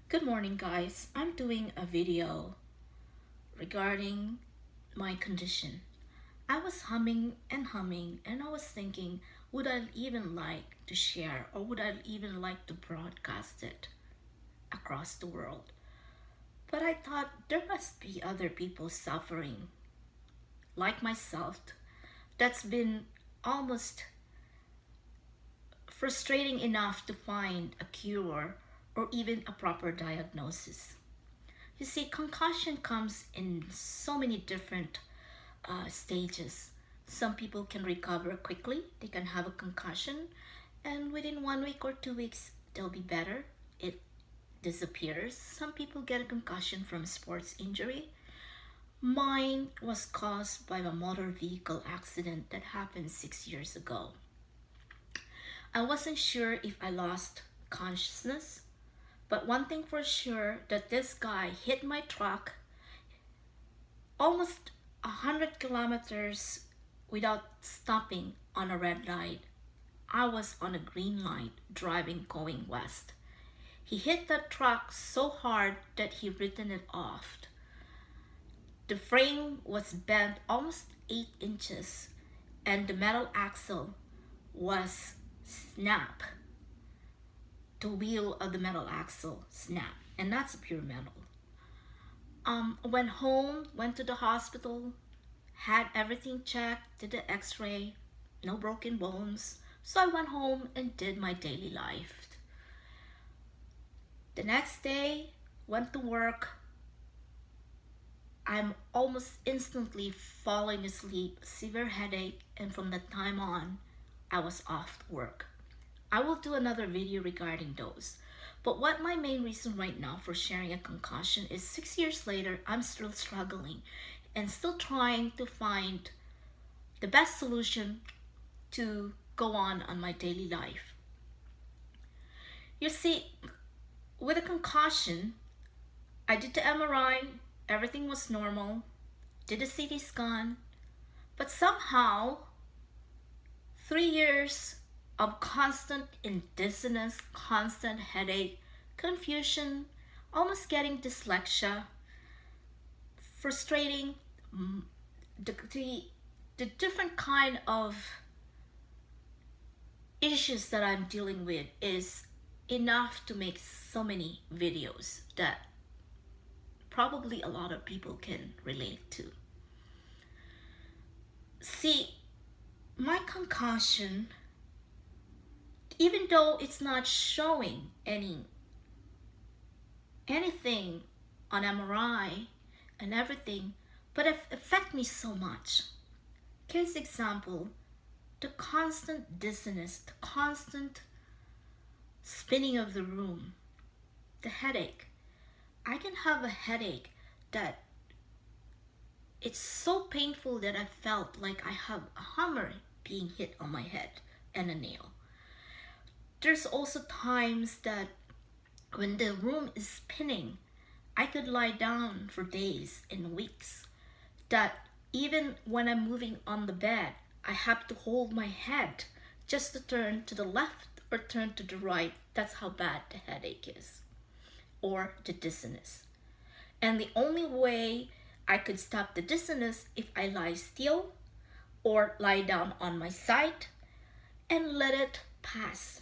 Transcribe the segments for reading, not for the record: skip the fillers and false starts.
Good morning, guys. I'm doing a video regarding my condition. I was humming and I was thinking, would I even like to share or would I even like to broadcast it across the world? But I thought there must be other people suffering like myself that's been almost frustrating enough to find a cure or even a proper diagnosis. You see, concussion comes in so many different stages. Some people can recover quickly, they can have a concussion, and within 1 week or 2 weeks, they'll be better. It disappears. Some people get a concussion from sports injury. Mine was caused by a motor vehicle accident that happened 6 years ago. I wasn't sure if I lost consciousness, but one thing for sure that this guy hit my truck almost 100 kilometers without stopping on a red light. I was on a green light driving going west. He hit that truck so hard that he written it off. The frame was bent almost 8 inches and the metal axle was snapped. The wheel of the metal axle snapped, and that's pure metal. Went home, went to the hospital, had everything checked, did the x-ray, no broken bones. So I went home and did my daily life. The next day, went to work. I'm almost instantly falling asleep, severe headache, and from that time on, I was off work. I will do another video regarding those. But what my main reason right now for sharing a concussion is 6 years later, I'm still struggling and still trying to find the best solution to go on my daily life. You see, with a concussion, I did the MRI, everything was normal, did a CT scan, but somehow 3 years of constant dizziness, constant headache, confusion, almost getting dyslexia, frustrating, the different kind of issues that I'm dealing with is enough to make so many videos that probably a lot of people can relate to. See, my concussion, even though it's not showing anything on MRI and everything, but it affect me so much. Case example, the constant dizziness, the constant spinning of the room, the headache. I can have a headache that it's so painful that I felt like I have a hammer being hit on my head and a nail. There's also times that when the room is spinning, I could lie down for days and weeks. That even when I'm moving on the bed, I have to hold my head just to turn to the left or turn to the right. That's how bad the headache is, or the dizziness. And the only way I could stop the dizziness if I lie still or lie down on my side and let it pass.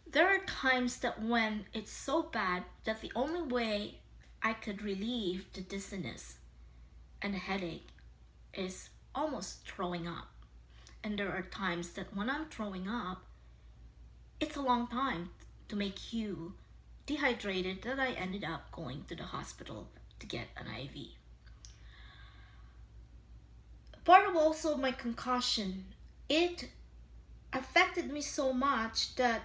There are times that when it's so bad that the only way I could relieve the dizziness and the headache is almost throwing up. And there are times that when I'm throwing up, it's a long time to make you dehydrated that I ended up going to the hospital to get an IV. Part of also my concussion, it affected me so much that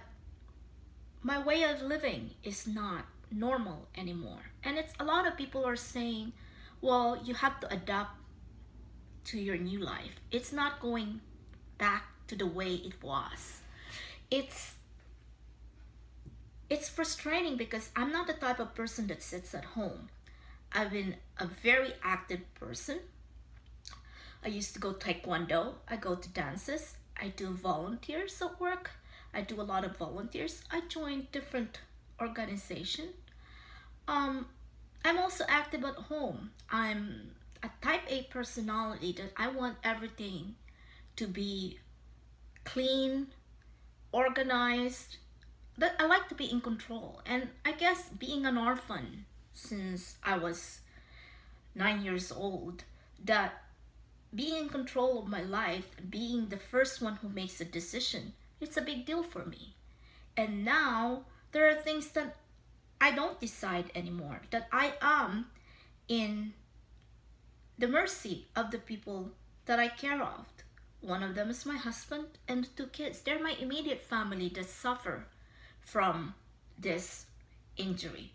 my way of living is not normal anymore. And it's a lot of people are saying, well, you have to adapt to your new life. It's not going back to the way it was. It's frustrating because I'm not the type of person that sits at home. I've been a very active person. I used to go taekwondo, I go to dances, I do volunteers at work. I do a lot of volunteers. I joined different organizations. Um, I'm also active at home. I'm a type A personality that I want everything to be clean, organized. That I like to be in control. And I guess being an orphan since I was 9 years old, that being in control of my life, being the first one who makes a decision, it's a big deal for me. And now there are things that I don't decide anymore, that I am in the mercy of the people that I care of. One of them is my husband and the two kids. They're my immediate family that suffer from this injury.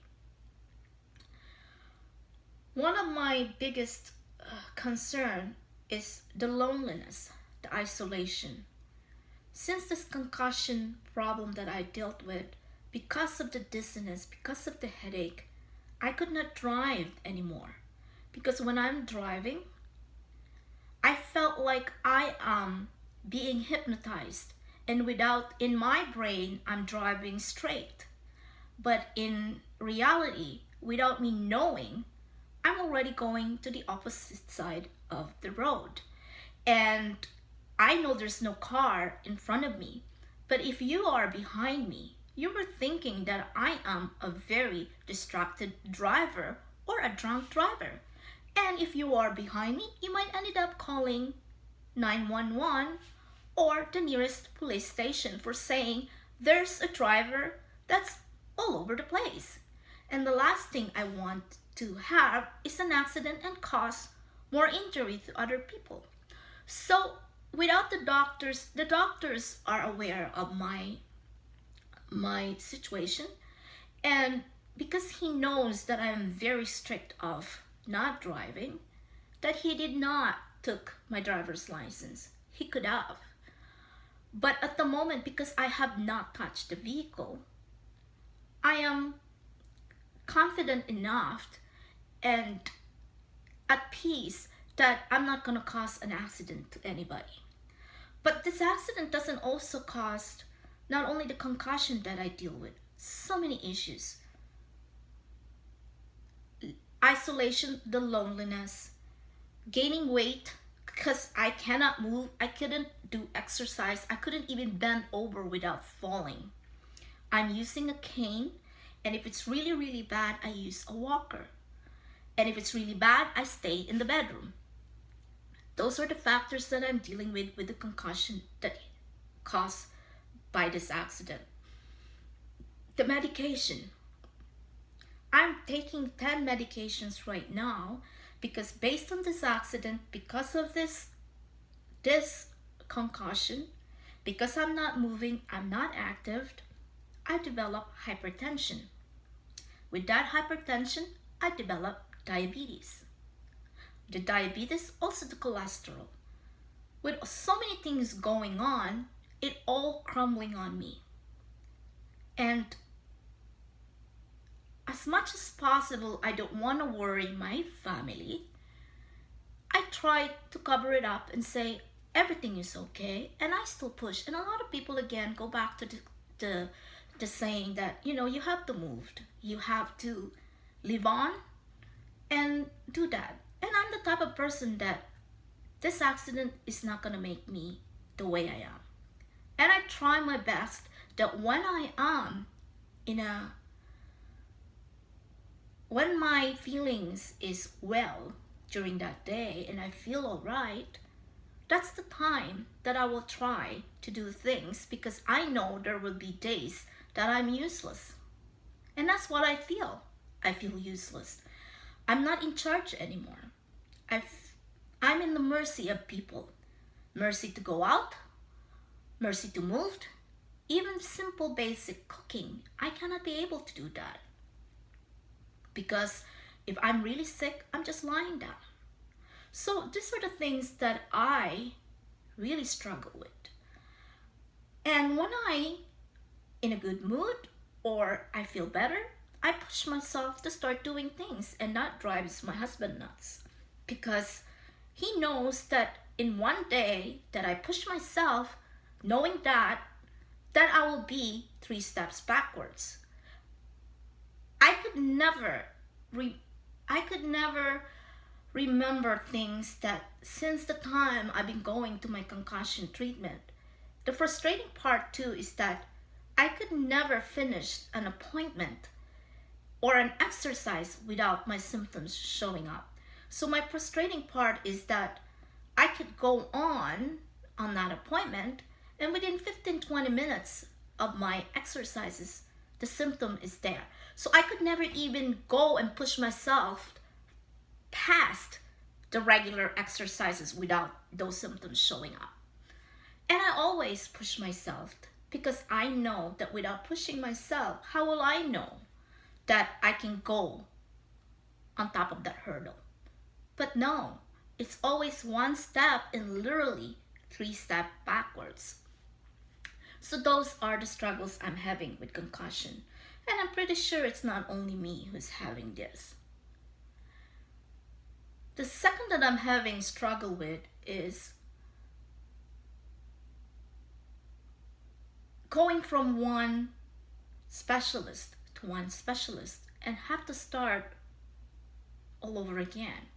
One of my biggest concern is the loneliness, the isolation. Since this concussion problem that I dealt with, because of the dizziness, because of the headache, I could not drive anymore. Because when I'm driving, I felt like I am being hypnotized, and in my brain, I'm driving straight. But in reality, without me knowing, I'm already going to the opposite side of the road. And I know there's no car in front of me. But if you are behind me, you were thinking that I am a very distracted driver or a drunk driver. And if you are behind me, you might end up calling 911 or the nearest police station for saying there's a driver that's all over the place. And the last thing I want to have is an accident and cause more injury to other people. So without the doctors are aware of my situation, and because he knows that I am very strict of not driving, that he did not took my driver's license. He could have. But at the moment, because I have not touched the vehicle, I am confident enough and at peace that I'm not going to cause an accident to anybody. But this accident doesn't also cause not only the concussion that I deal with, so many issues. Isolation, the loneliness, gaining weight because I cannot move, I couldn't do exercise, I couldn't even bend over without falling. I'm using a cane, and if it's really, really bad, I use a walker. And if it's really bad, I stay in the bedroom. Those are the factors that I'm dealing with the concussion that caused by this accident. The medication. I'm taking 10 medications right now because based on this accident, because of this concussion, because I'm not moving, I'm not active, I develop hypertension. With that hypertension, I develop diabetes. The diabetes, also the cholesterol. With so many things going on, it all crumbling on me. And as much as possible, I don't want to worry my family. I try to cover it up and say everything is okay, and I still push. And a lot of people again go back to the saying that you have to move, you have to live on, and do that. And I'm the type of person that this accident is not gonna make me the way I am. And I try my best that when my feelings is well during that day and I feel all right, that's the time that I will try to do things, because I know there will be days that I'm useless. And that's what I feel. I feel useless. I'm not in charge anymore. I'm in the mercy of people. Mercy to go out, mercy to move, even simple basic cooking. I cannot be able to do that. Because if I'm really sick, I'm just lying down. So these are the things that I really struggle with. And when I'm in a good mood or I feel better, I push myself to start doing things, and that drives my husband nuts, because he knows that in one day that I push myself, knowing that I will be 3 steps backwards. I could never re- I could never remember things that since the time I've been going to my concussion treatment. The frustrating part too is that I could never finish an appointment or an exercise without my symptoms showing up. So my frustrating part is that I could go on that appointment, and within 15-20 minutes of my exercises, the symptom is there. So I could never even go and push myself past the regular exercises without those symptoms showing up. And I always push myself because I know that without pushing myself, how will I know that I can go on top of that hurdle? But no, it's always one step and literally 3 steps backwards. So those are the struggles I'm having with concussion. And I'm pretty sure it's not only me who's having this. The second that I'm having struggle with is going from one specialist to one specialist and have to start all over again.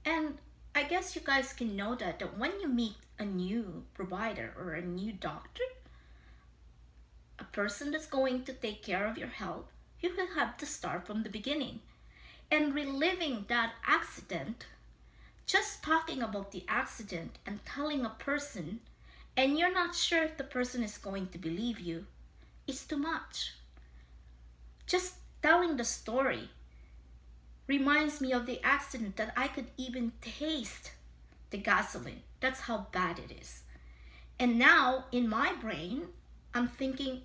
And I guess you guys can know that when you meet a new provider or a new doctor, a person that's going to take care of your health, you will have to start from the beginning. And reliving that accident, just talking about the accident and telling a person, and you're not sure if the person is going to believe you, is too much. Just telling the story reminds me of the accident that I could even taste the gasoline. That's how bad it is. And now in my brain, I'm thinking,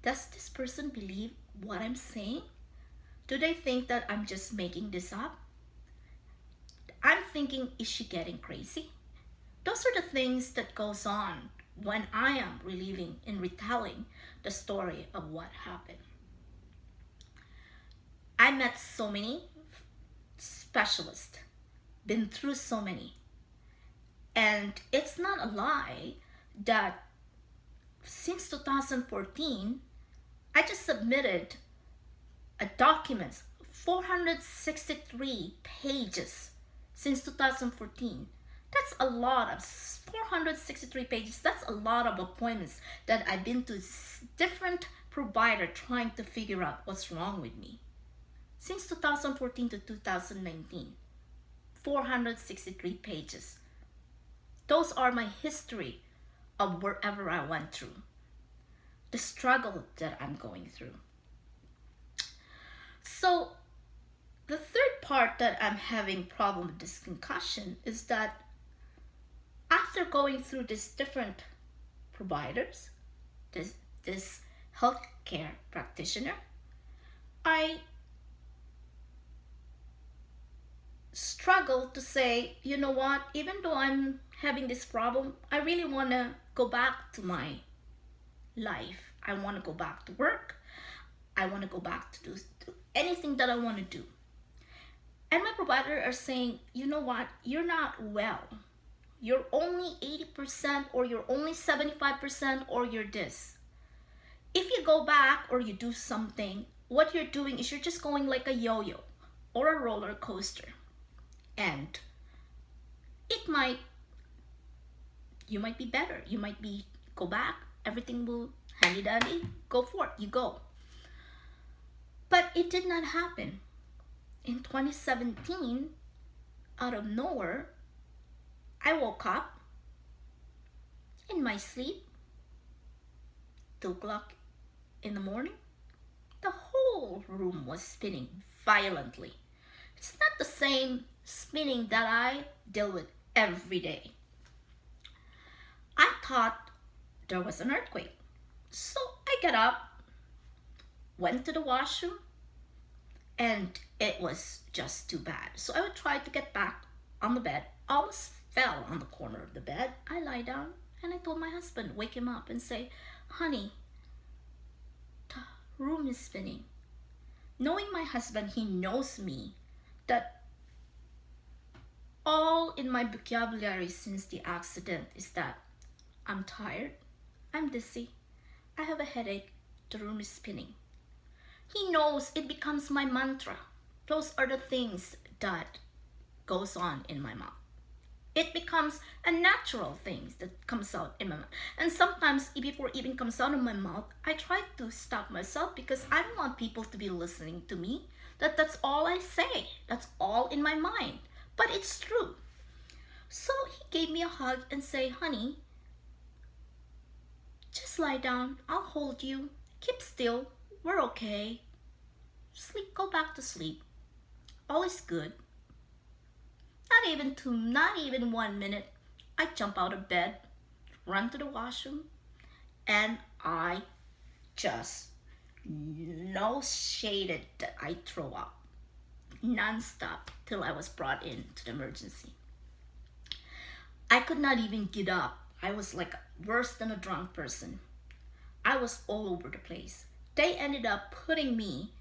does this person believe what I'm saying? Do they think that I'm just making this up? I'm thinking, is she getting crazy? Those are the things that goes on when I am reliving and retelling the story of what happened. I met so many specialists, been through so many. And it's not a lie that since 2014, I just submitted a document, 463 pages since 2014. That's a lot of 463 pages. That's a lot of appointments that I've been to different providers trying to figure out what's wrong with me. Since 2014 to 2019, 463 pages. Those are my history of wherever I went through, the struggle that I'm going through. So the third part that I'm having problem with this concussion is that after going through these different providers, this healthcare practitioner, I struggle to say, you know what, even though I'm having this problem, I really want to go back to my life. I want to go back to work. I want to go back to do anything that I want to do. And my provider are saying, you know what, you're not well. You're only 80% or you're only 75% or you're this. If you go back or you do something, what you're doing is you're just going like a yo-yo or a roller coaster. And you might be better. You might go back, everything will handy dandy, go for it, you go. But it did not happen. In 2017, out of nowhere, I woke up in my sleep, 2 o'clock in the morning. The whole room was spinning violently. It's not the same spinning that I deal with every day. I thought there was an earthquake. So I got up, went to the washroom, and it was just too bad. So I would try to get back on the bed, almost fell on the corner of the bed. I lie down and I told my husband, wake him up and say, honey, the room is spinning. Knowing my husband, he knows me, that all in my vocabulary since the accident is that I'm tired, I'm dizzy, I have a headache, the room is spinning. He knows it becomes my mantra. Those are the things that goes on in my mouth. It becomes a natural thing that comes out in my mouth. And sometimes before it even comes out of my mouth, I try to stop myself because I don't want people to be listening to me. That's all I say. That's all in my mind. But it's true. So he gave me a hug and say, honey, just lie down. I'll hold you. Keep still. We're okay. Sleep. Go back to sleep. All is good. Not even 1 minute. I jump out of bed, run to the washroom, and I just no shaded that I throw up non-stop till I was brought in to the emergency. I could not even get up. I was like worse than a drunk person. I was all over the place. They ended up putting me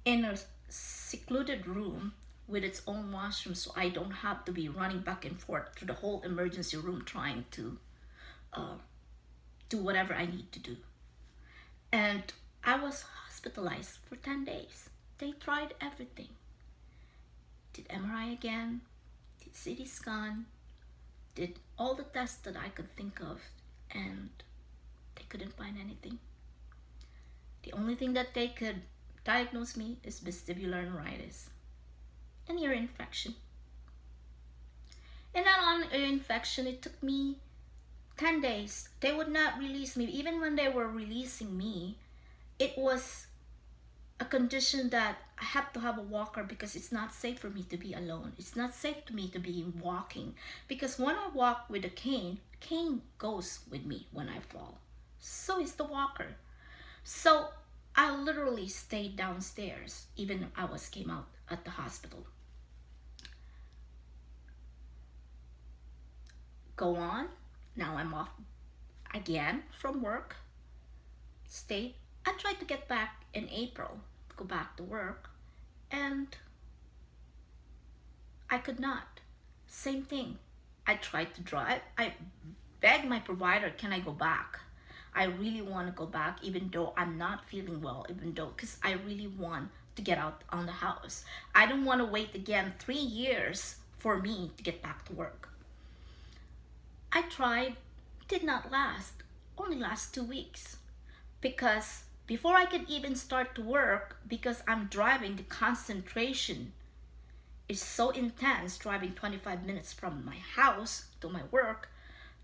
in a secluded room with its own washroom so I don't have to be running back and forth through the whole emergency room trying to do whatever I need to do. And I was hospitalized for 10 days. They tried everything. Did MRI again, did CT scan, did all the tests that I could think of, and they couldn't find anything. The only thing that they could diagnose me is vestibular neuritis and ear infection. And on ear infection, it took me 10 days. They would not release me. Even when they were releasing me, it was a condition that I have to have a walker because it's not safe for me to be alone. It's not safe for me to be walking because when I walk with a cane goes with me when I fall. So is the walker. So I literally stayed downstairs even I came out at the hospital. Go on. Now I'm off again from work. Stayed. I tried to get back in April, go back to work, and I could not. Same thing. I tried to drive. I begged my provider, can I go back? I really want to go back even though I'm not feeling well, because I really want to get out on the house. I don't want to wait again 3 years for me to get back to work. I tried, did not last, only last 2 weeks. Because before I could even start to work, because I'm driving, the concentration is so intense, driving 25 minutes from my house to my work,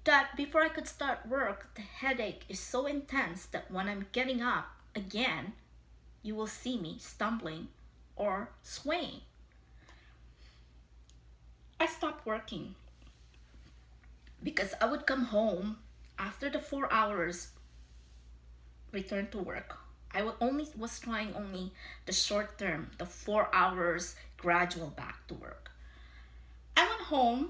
that before I could start work, the headache is so intense that when I'm getting up again, you will see me stumbling or swaying. I stopped working because I would come home after the 4 hours return to work. I was trying only the short term, the 4 hours gradual back to work. I went home.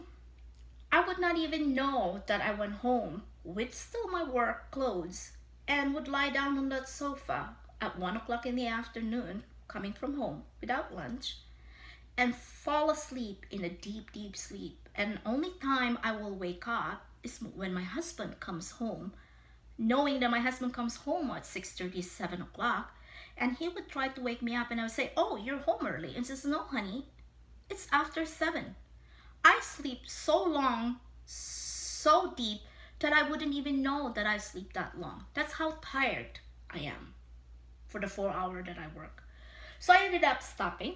I would not even know that I went home with still my work clothes and would lie down on that sofa at 1 o'clock in the afternoon, coming from home without lunch, and fall asleep in a deep, deep sleep. And only time I will wake up is when my husband comes home, knowing that my husband comes home at 6:30, 7 o'clock, and he would try to wake me up and I would say, oh, you're home early. And he says, no, honey, it's after 7. I sleep so long, so deep, that I wouldn't even know that I sleep that long. That's how tired I am for the 4 hour that I work. So I ended up stopping.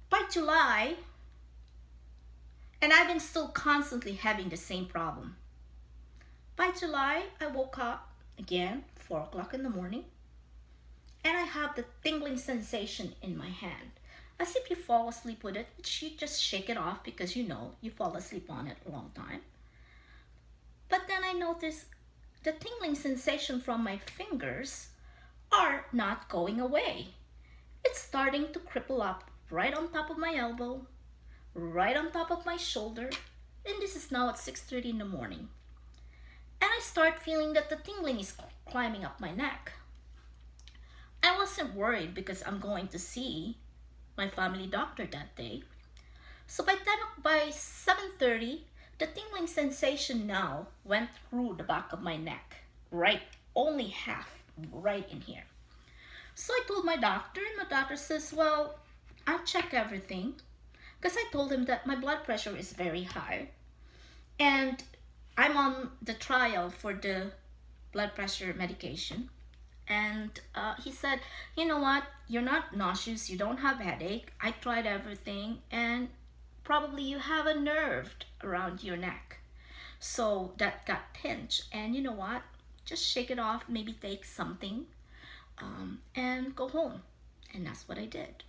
By July, and I've been still constantly having the same problem. By July, I woke up again, 4 o'clock in the morning, and I have the tingling sensation in my hand. As if you fall asleep with it, you just shake it off because you know you fall asleep on it a long time. But then I notice the tingling sensation from my fingers are not going away. It's starting to cripple up right on top of my elbow, right on top of my shoulder, and this is now at 6:30 in the morning. And I start feeling that the tingling is climbing up my neck. I wasn't worried because I'm going to see my family doctor that day. So by 7:30, the tingling sensation now went through the back of my neck, right, only half, right in here. So I told my doctor, and my doctor says, well, I check everything. Because I told him that my blood pressure is very high. And I'm on the trial for the blood pressure medication. And he said, you know what? You're not nauseous. You don't have headache. I tried everything. And probably you have a nerve around your neck. So that got pinched. And you know what? Just shake it off. Maybe take something and go home. And that's what I did.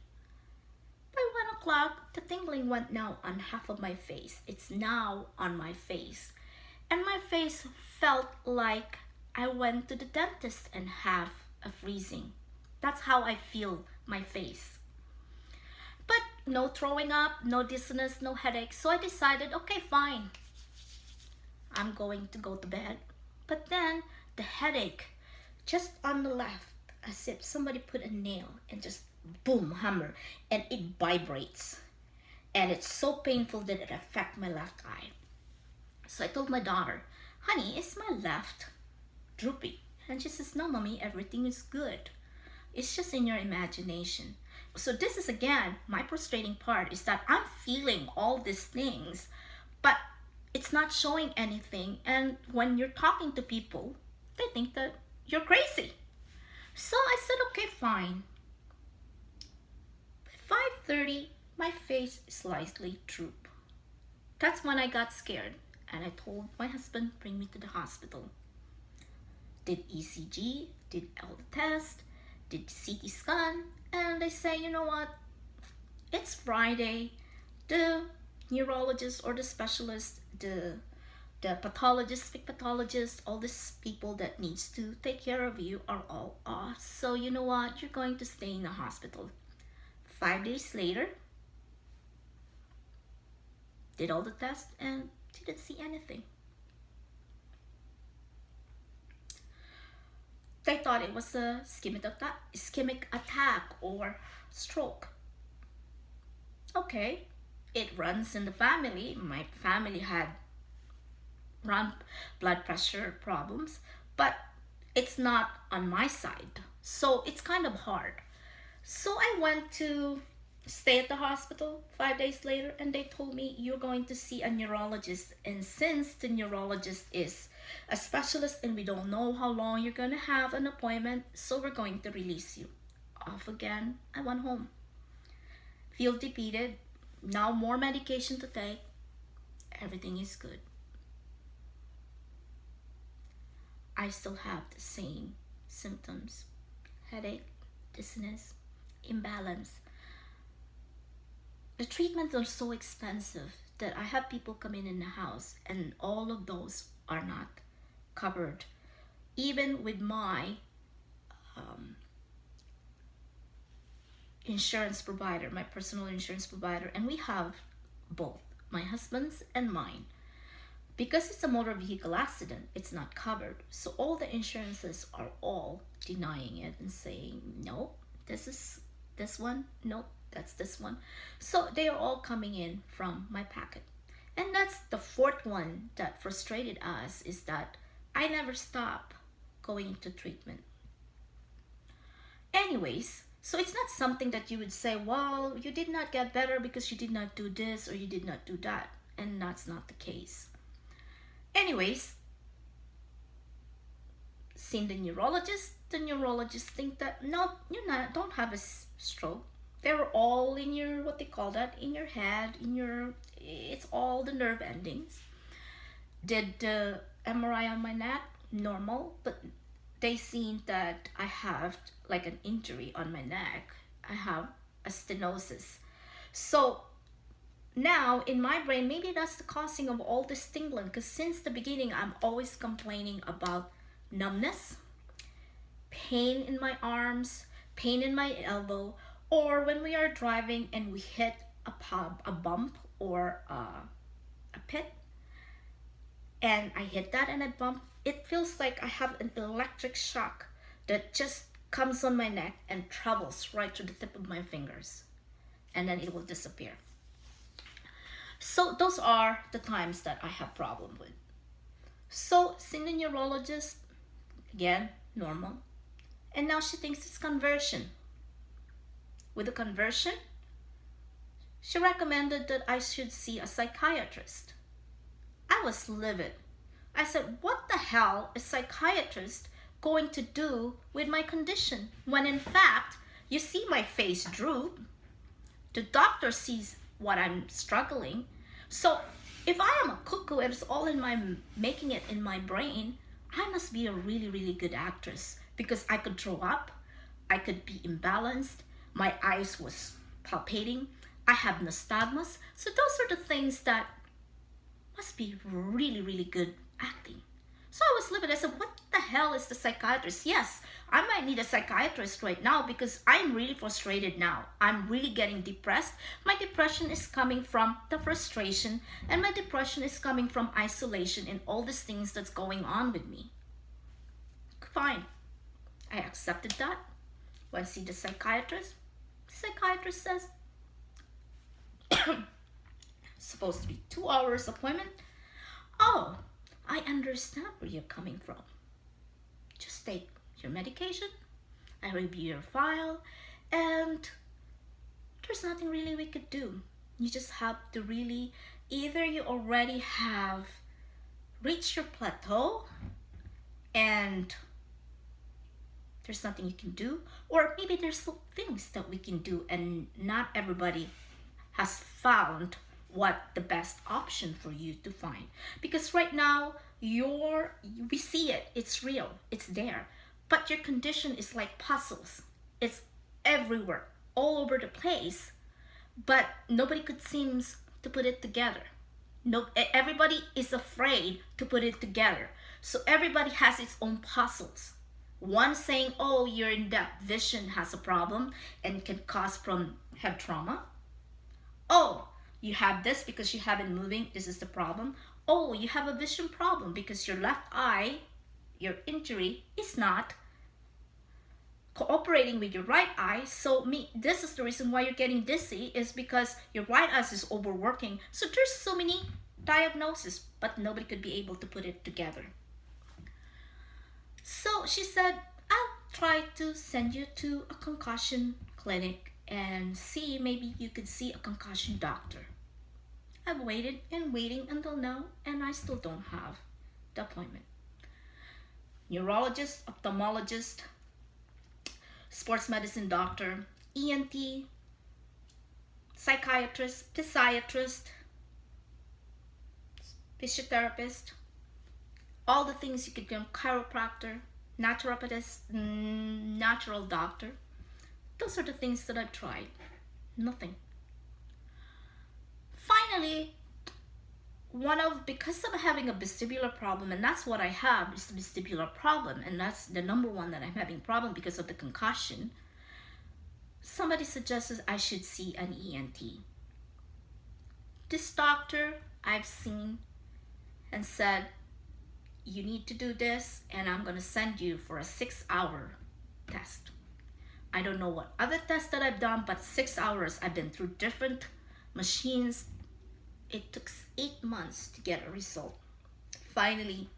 By 1 o'clock, the tingling went now on half of my face. It's now on my face. And my face felt like I went to the dentist and have a freezing. That's how I feel my face. But no throwing up, no dizziness, no headache. So I decided, okay, fine. I'm going to go to bed. But then the headache just on the left, as if somebody put a nail and just boom, hammer, and it vibrates. And it's so painful that it affects my left eye. So I told my daughter, honey, is my left droopy? And she says, no, mommy, everything is good. It's just in your imagination. So this is again, my frustrating part is that I'm feeling all these things, but it's not showing anything. And when you're talking to people, they think that you're crazy. So I said, okay, fine. By 5:30, my face slightly drooped. That's when I got scared. And I told my husband, bring me to the hospital. Did ECG, did all the tests, did CT scan, and they say, you know what? It's Friday. The neurologist or the specialist, the pathologist, speak pathologist, all these people that needs to take care of you are all off. So you know what? You're going to stay in the hospital. 5 days later, did all the tests and didn't see anything. They thought it was a ischemic attack or stroke. Okay, it runs in the family. My family had blood pressure problems, but it's not on my side. So it's kind of hard. So I went to stay at the hospital 5 days later, and they told me you're going to see a neurologist. And since the neurologist is a specialist and we don't know how long you're going to have an appointment, so we're going to release you. Off again, I went home. Feel defeated. Now more medication to take. Everything is good. I still have the same symptoms. Headache, dizziness, imbalance. The treatments are so expensive that I have people come in the house and all of those are not covered. Even with my insurance provider, my personal insurance provider, and we have both, my husband's and mine. Because it's a motor vehicle accident, it's not covered. So all the insurances are all denying it and saying, no, this is this one, no, that's this one. So they are all coming in from my packet. And that's the fourth one that frustrated us, is that I never stop going to treatment. Anyways, so it's not something that you would say, well, you did not get better because you did not do this or you did not do that. And that's not the case. Anyways, seen the neurologist think that, no, you don't have a stroke. They're all in your, what they call that, in your head, it's all the nerve endings. Did the MRI on my neck, normal, but they seen that I have like an injury on my neck. I have a stenosis. So now in my brain, maybe that's the causing of all this tingling, because since the beginning I'm always complaining about numbness, pain in my arms, pain in my elbow, or when we are driving and we hit a bump or a pit, and I hit that and I bump, it feels like I have an electric shock that just comes on my neck and travels right to the tip of my fingers, and then it will disappear. So those are the times that I have problem with. So seeing the neurologist, again, normal. And now she thinks it's conversion. With the conversion, she recommended that I should see a psychiatrist. I was livid. I said, what the hell is psychiatrist going to do with my condition? When in fact, you see my face droop. The doctor sees what I'm struggling. So if I am a cuckoo and it's all in my making it in my brain, I must be a really, really good actress because I could throw up, I could be imbalanced, my eyes was palpating, I have nystagmus. So those are the things that must be really, really good acting. So I was livid. I said, what the hell is the psychiatrist? Yes, I might need a psychiatrist right now because I'm really frustrated now. I'm really getting depressed. My depression is coming from the frustration, and my depression is coming from isolation and all these things that's going on with me. Fine. I accepted that. Went to see the psychiatrist. The psychiatrist says, supposed to be 2 hours appointment. Oh, I understand where you're coming from. Just take your medication, I review your file, and there's nothing really we could do. You just have to really, either you already have reached your plateau and there's nothing you can do, or maybe there's still things that we can do and not everybody has found what the best option for you to find. Because right now, we see it, it's real, it's there. But your condition is like puzzles. It's everywhere, all over the place, but nobody could seem to put it together. No, everybody is afraid to put it together. So everybody has its own puzzles. One saying, oh, your in-depth vision has a problem and can cause from head trauma. Oh, you have this because you haven't moving. This is the problem. Oh, you have a vision problem because your left eye, your injury is not cooperating with your right eye. So this is the reason why you're getting dizzy, is because your right eye is overworking. So there's so many diagnoses, but nobody could be able to put it together. So she said, I'll try to send you to a concussion clinic and see, maybe you could see a concussion doctor. I've waited and waiting until now, and I still don't have the appointment. Neurologist, ophthalmologist, sports medicine doctor, ENT, psychiatrist, physiatrist, physiotherapist, all the things you could do, chiropractor, naturopathist, natural doctor. Those are the things that I've tried. Nothing. Finally, because I'm having a vestibular problem, and that's what I have, is the vestibular problem, and that's the number one that I'm having problem because of the concussion, somebody suggested I should see an ENT. This doctor I've seen and said, you need to do this, and I'm going to send you for a 6-hour test. I don't know what other tests that I've done, but 6 hours. I've been through different machines. It took 8 months to get a result. Finally,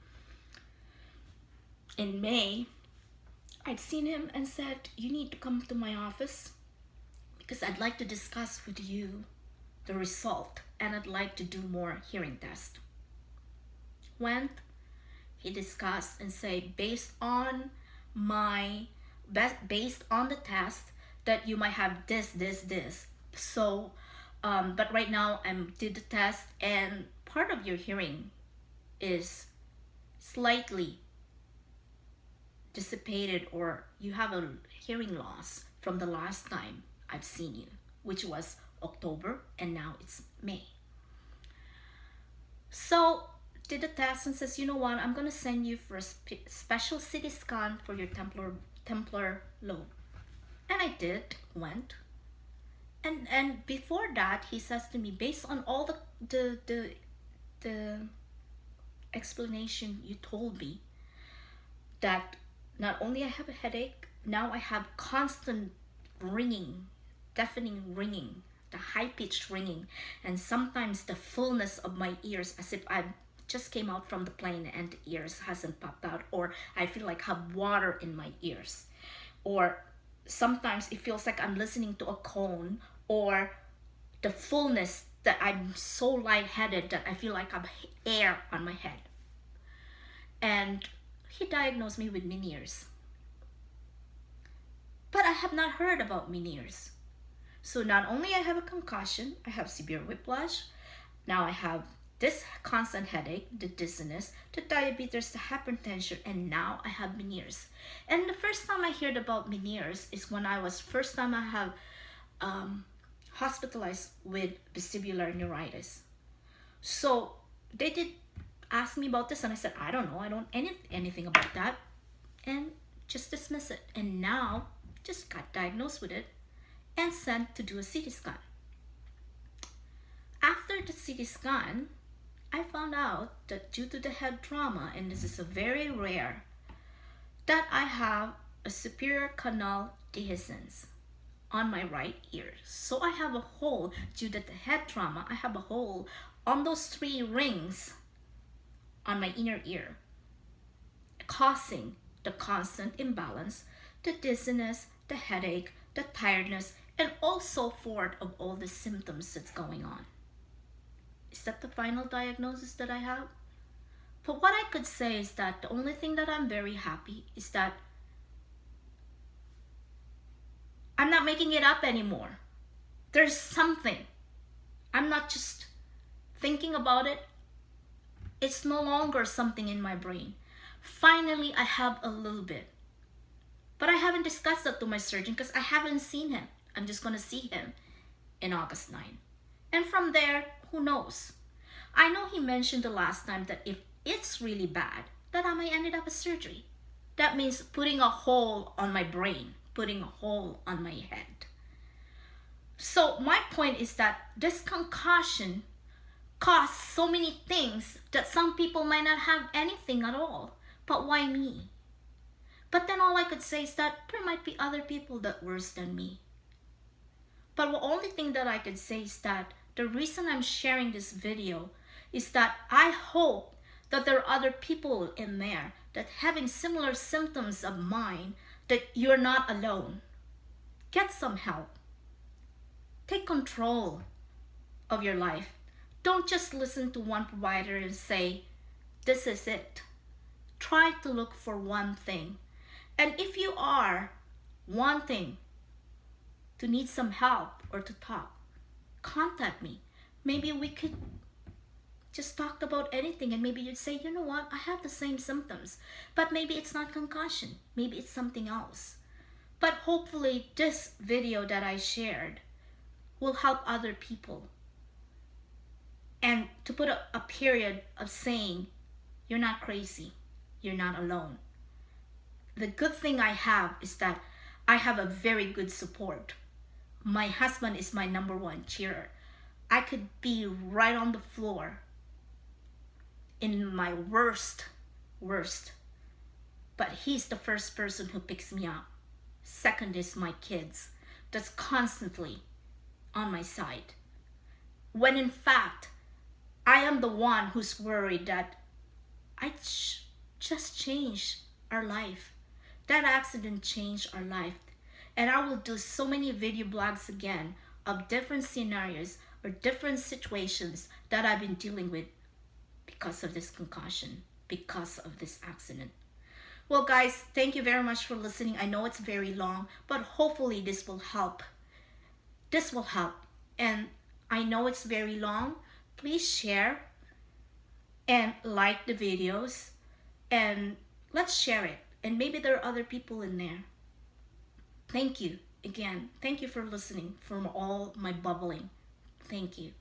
in May, I'd seen him and said, you need to come to my office because I'd like to discuss with you the result, and I'd like to do more hearing tests. Went, he discussed and said, based on the test, that you might have this. So, but right now I did the test, and part of your hearing is slightly dissipated, or you have a hearing loss from the last time I've seen you, which was October, and now it's May. So did the test and says, you know what, I'm gonna send you for a special CT scan for your templar lobe. And I did, went. And before that, he says to me, based on all the explanation you told me, that not only I have a headache, now I have constant ringing, deafening ringing, the high-pitched ringing, and sometimes the fullness of my ears, as if I just came out from the plane and the ears hasn't popped out, or I feel like I have water in my ears. or sometimes it feels like I'm listening to a cone, or the fullness that I'm so lightheaded that I feel like I'm air on my head. And he diagnosed me with Meniere's. But I have not heard about Meniere's. So not only I have a concussion, I have severe whiplash. Now I have this constant headache, the dizziness, the diabetes, the hypertension, and now I have Meniere's. And the first time I heard about Meniere's is when I have hospitalized with vestibular neuritis. So they did ask me about this, and I said, I don't know, I don't anything about that, and just dismiss it. And now just got diagnosed with it and sent to do a CT scan. After the CT scan, I found out that due to the head trauma, and this is a very rare, that I have a superior canal dehiscence on my right ear. So I have a hole due to the head trauma. I have a hole on those 3 rings on my inner ear, causing the constant imbalance, the dizziness, the headache, the tiredness, and also forth of all the symptoms that's going on. Is that the final diagnosis that I have? But what I could say is that the only thing that I'm very happy is that I'm not making it up anymore. There's something. I'm not just thinking about it. It's no longer something in my brain. Finally, I have a little bit. But I haven't discussed that to my surgeon because I haven't seen him. I'm just going to see him in August 9. And from there, who knows? I know he mentioned the last time that if it's really bad, that I might end up with surgery. That means putting a hole on my brain, putting a hole on my head. So my point is that this concussion caused so many things that some people might not have anything at all. But why me? But then all I could say is that there might be other people that are worse than me. But the only thing that I could say is that the reason I'm sharing this video is that I hope that there are other people in there that having similar symptoms of mine, that you're not alone. Get some help. Take control of your life. Don't just listen to one provider and say, this is it. Try to look for one thing. And if you are wanting to need some help or to talk, contact me. Maybe we could just talk about anything, and maybe you'd say, you know what, I have the same symptoms, but maybe it's not concussion. Maybe it's something else. But hopefully this video that I shared will help other people. And to put a period of saying, you're not crazy. You're not alone. The good thing I have is that I have a very good support. My husband is my number 1 cheerer. I could be right on the floor in my worst, but he's the first person who picks me up. Second is my kids, that's constantly on my side. When in fact, I am the one who's worried that I just changed our life. That accident changed our life. And I will do so many video blogs again of different scenarios or different situations that I've been dealing with because of this concussion, because of this accident. Well, guys, thank you very much for listening. I know it's very long, but hopefully this will help. This will help. And I know it's very long. Please share and like the videos, and let's share it. And maybe there are other people in there. Thank you again. Thank you for listening from all my bubbling. Thank you.